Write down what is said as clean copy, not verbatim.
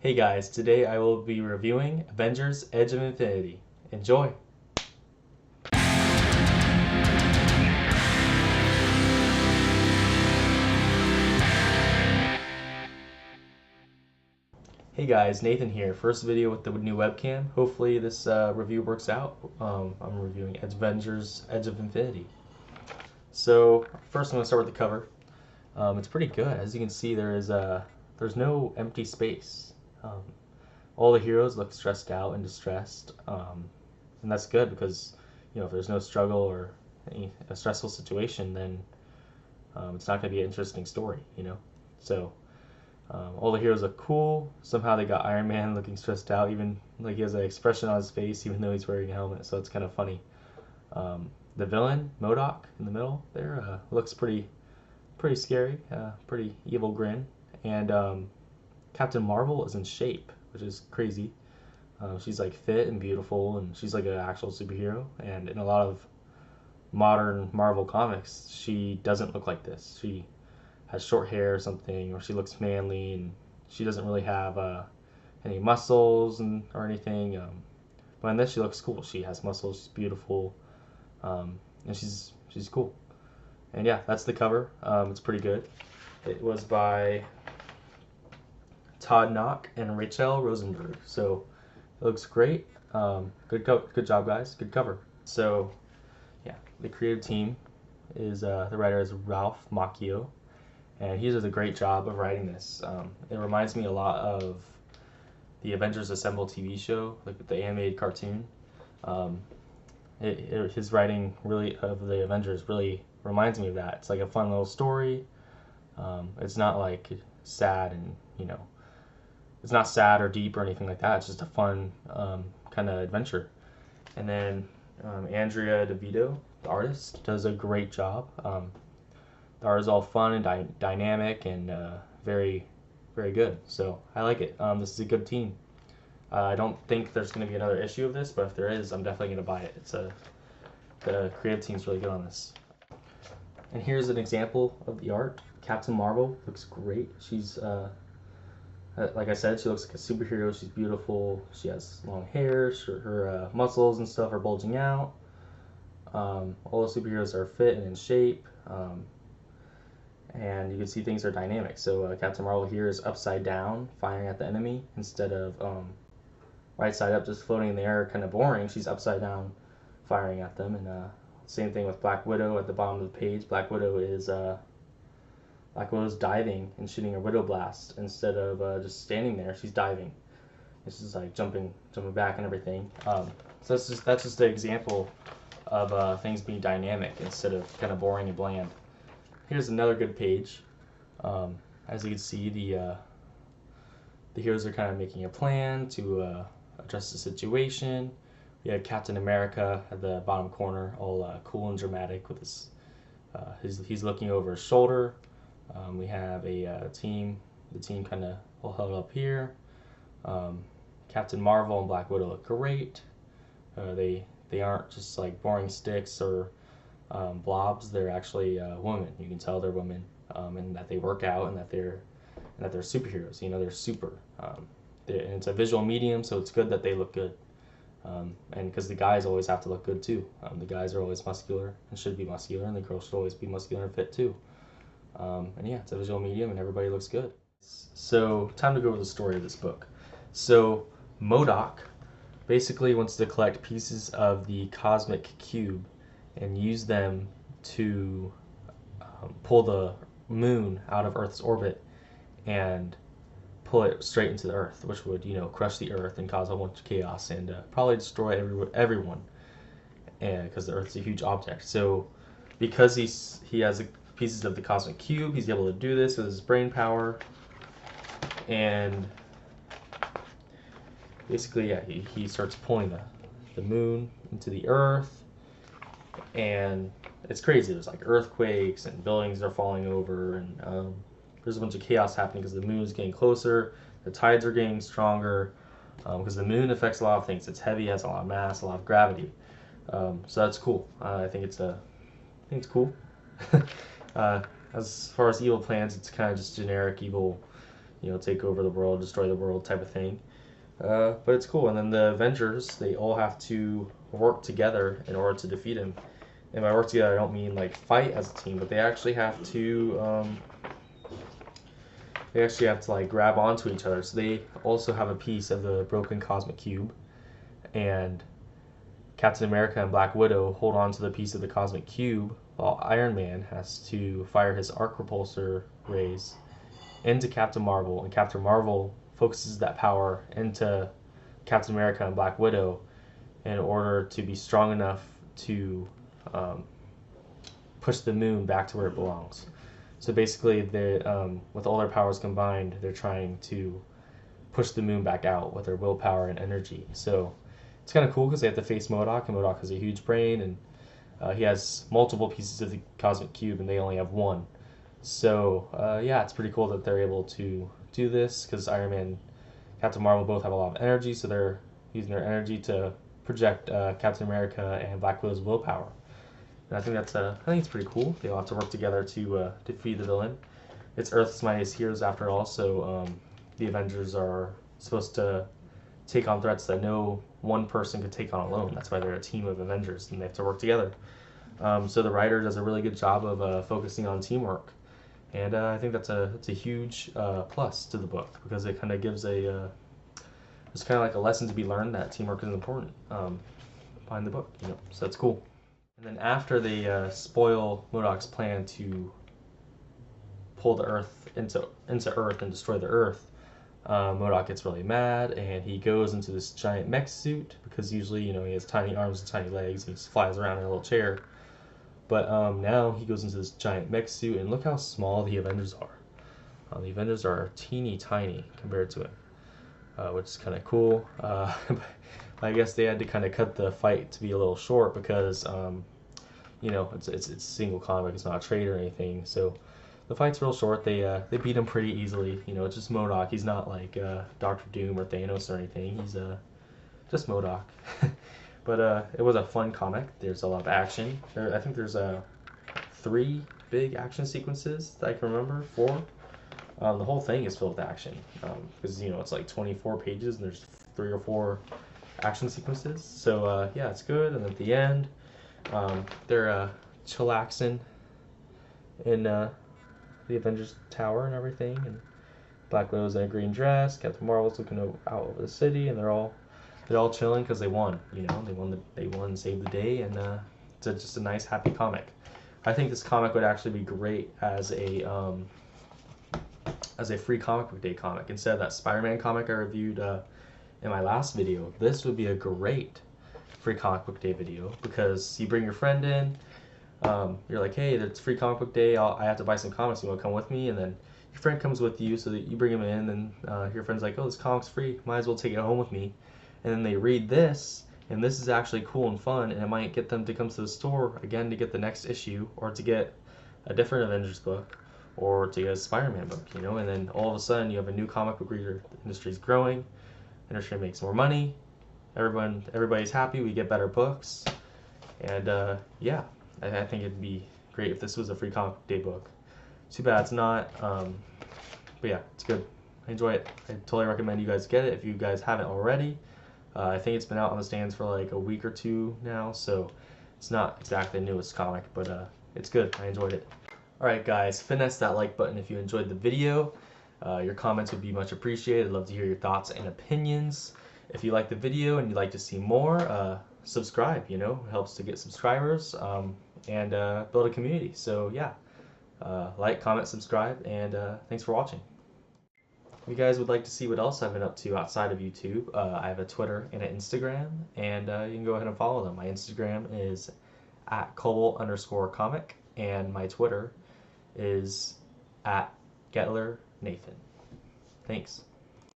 Hey guys, today I will be reviewing Avengers Edge of Infinity. Enjoy! Hey guys, Nathan here. First video with the new webcam. Hopefully this review works out. I'm reviewing Avengers Edge of Infinity. So first I'm going to start with the cover. It's pretty good. As you can see, there's no empty space. All the heroes look stressed out and distressed, and that's good because if there's no struggle or a stressful situation, then it's not going to be an interesting story. So all the heroes look cool. Somehow they got Iron Man looking stressed out, even like he has an expression on his face, even though he's wearing a helmet. So it's kind of funny. The villain, MODOK, in the middle there, looks pretty scary, pretty evil grin. And Captain Marvel is in shape, which is crazy. She's like fit and beautiful, and she's like an actual superhero. And in a lot of modern Marvel comics, she doesn't look like this. She has short hair or something, or she looks manly, and she doesn't really have any muscles or anything. But in this, she looks cool. She has muscles. She's beautiful, and she's cool. And yeah, that's the cover. It's pretty good. It was by Todd Knock and Rachel Rosenberg. So it looks great. Good job, guys. Good cover. So yeah, the creative team is the writer is Ralph Macchio, and he does a great job of writing this. It reminds me a lot of the Avengers Assemble TV show, like the animated cartoon. His writing really of the Avengers really reminds me of that. It's like a fun little story. It's not like sad and it's not sad or deep or anything like that. It's just a fun kind of adventure. And then Andrea DeVito, the artist, does a great job. The art is all fun and dynamic and very, very good. So I like it. This is a good team. I don't think there's going to be another issue of this, but if there is, I'm definitely going to buy it. The creative team's really good on this. And here's an example of the art. Captain Marvel looks great. She's like I said, she looks like a superhero. She's beautiful. She has long hair. Her muscles and stuff are bulging out. All the superheroes are fit and in shape. And you can see things are dynamic. So Captain Marvel here is upside down, firing at the enemy, instead of right side up, just floating in the air, kind of boring. She's upside down, firing at them. And same thing with Black Widow at the bottom of the page. Black Widow is diving and shooting a Widow Blast instead of just standing there. She's diving. It's just like jumping back and everything. So that's just an example of things being dynamic instead of kind of boring and bland. Here's another good page. As you can see, the heroes are kind of making a plan to address the situation. We have Captain America at the bottom corner, all cool and dramatic with his. He's looking over his shoulder. We have the team kind of all held up here. Captain Marvel and Black Widow look great. They aren't just like boring sticks or blobs. They're actually women. You can tell they're women, and that they work out, and that they're superheroes. They're super. And it's a visual medium, so it's good that they look good. And because the guys always have to look good too. The guys are always muscular and should be muscular, and the girls should always be muscular and fit too. And yeah, it's a visual medium, and everybody looks good. So time to go over the story of this book. So MODOK basically wants to collect pieces of the cosmic cube and use them to pull the moon out of Earth's orbit and pull it straight into the Earth, which would crush the Earth and cause a bunch of chaos and probably destroy everyone, and because the Earth's a huge object. So because he has pieces of the cosmic cube, he's able to do this with his brain power, and basically he starts pulling the moon into the Earth. And it's crazy. There's like earthquakes and buildings are falling over, and there's a bunch of chaos happening because the moon is getting closer. The tides are getting stronger because the moon affects a lot of things. It's heavy, has a lot of mass, a lot of gravity. So that's cool. I think it's cool. As far as evil plans, it's kind of just generic evil, take over the world, destroy the world type of thing. But it's cool. And then the Avengers, they all have to work together in order to defeat him. And by work together, I don't mean like fight as a team, but they actually have to like grab onto each other. So they also have a piece of the broken cosmic cube, and Captain America and Black Widow hold on to the piece of the cosmic cube, while Iron Man has to fire his arc repulsor rays into Captain Marvel, and Captain Marvel focuses that power into Captain America and Black Widow in order to be strong enough to push the moon back to where it belongs. So basically, with all their powers combined, they're trying to push the moon back out with their willpower and energy. So it's kind of cool because they have to face MODOK, and MODOK has a huge brain, and he has multiple pieces of the cosmic cube, and they only have one. So yeah, it's pretty cool that they're able to do this, because Iron Man and Captain Marvel both have a lot of energy, so they're using their energy to project Captain America and Black Widow's willpower. And I think it's pretty cool. They all have to work together to defeat the villain. It's Earth's Mightiest Heroes after all, so the Avengers are supposed to take on threats that no one person could take on alone. That's why they're a team of Avengers, and they have to work together. So the writer does a really good job of focusing on teamwork, and I think that's a huge plus to the book, because it kind of gives it's kind of like a lesson to be learned that teamwork is important behind the book, So that's cool. And then after they spoil MODOK's plan to pull the Earth into Earth and destroy the Earth, MODOK gets really mad, and he goes into this giant mech suit, because usually, he has tiny arms and tiny legs, and he just flies around in a little chair. But now he goes into this giant mech suit, and look how small the Avengers are. The Avengers are teeny tiny compared to him, which is kind of cool. I guess they had to kind of cut the fight to be a little short, because it's a single comic, it's not a trade or anything. So the fight's real short. They beat him pretty easily. It's just MODOK. He's not like Doctor Doom or Thanos or anything. He's just MODOK. But it was a fun comic. There's a lot of action. I think there's 3 big action sequences that I can remember. 4. The whole thing is filled with action, because it's like 24 pages and there's 3 or 4 action sequences. So yeah, it's good. And at the end, they're chillaxing in the Avengers Tower and everything, and Black Widow's in a green dress, Captain Marvel's looking out over the city, and they're all chilling because they won. They won, saved the day, and it's just a nice, happy comic. I think this comic would actually be great as a free comic book day comic. Instead of that Spider-Man comic I reviewed in my last video, this would be a great free comic book day video, because you bring your friend in, you're like, hey, it's free comic book day, I have to buy some comics, you want to come with me? And then your friend comes with you, so that you bring him in, and your friend's like, oh, this comic's free, might as well take it home with me. And then they read this, and this is actually cool and fun, and it might get them to come to the store again to get the next issue, or to get a different Avengers book, or to get a Spider-Man book, and then all of a sudden you have a new comic book reader. The industry's growing, industry makes more money, everybody's happy, we get better books, and yeah, I think it'd be great if this was a free comic book day book. Too bad it's not, but yeah, it's good. I enjoy it. I totally recommend you guys get it if you guys haven't already. I think it's been out on the stands for like a week or 2 now, so it's not exactly the newest comic, but it's good. I enjoyed it. Alright guys, finesse that like button if you enjoyed the video. Your comments would be much appreciated. I'd love to hear your thoughts and opinions. If you like the video and you'd like to see more, subscribe, it helps to get subscribers, and build a community. So yeah, like, comment, subscribe, and thanks for watching. If you guys would like to see what else I've been up to outside of YouTube, I have a Twitter and an Instagram, and you can go ahead and follow them. My Instagram is @Cobalt_comic, and my Twitter is @GetlerNathan. Thanks.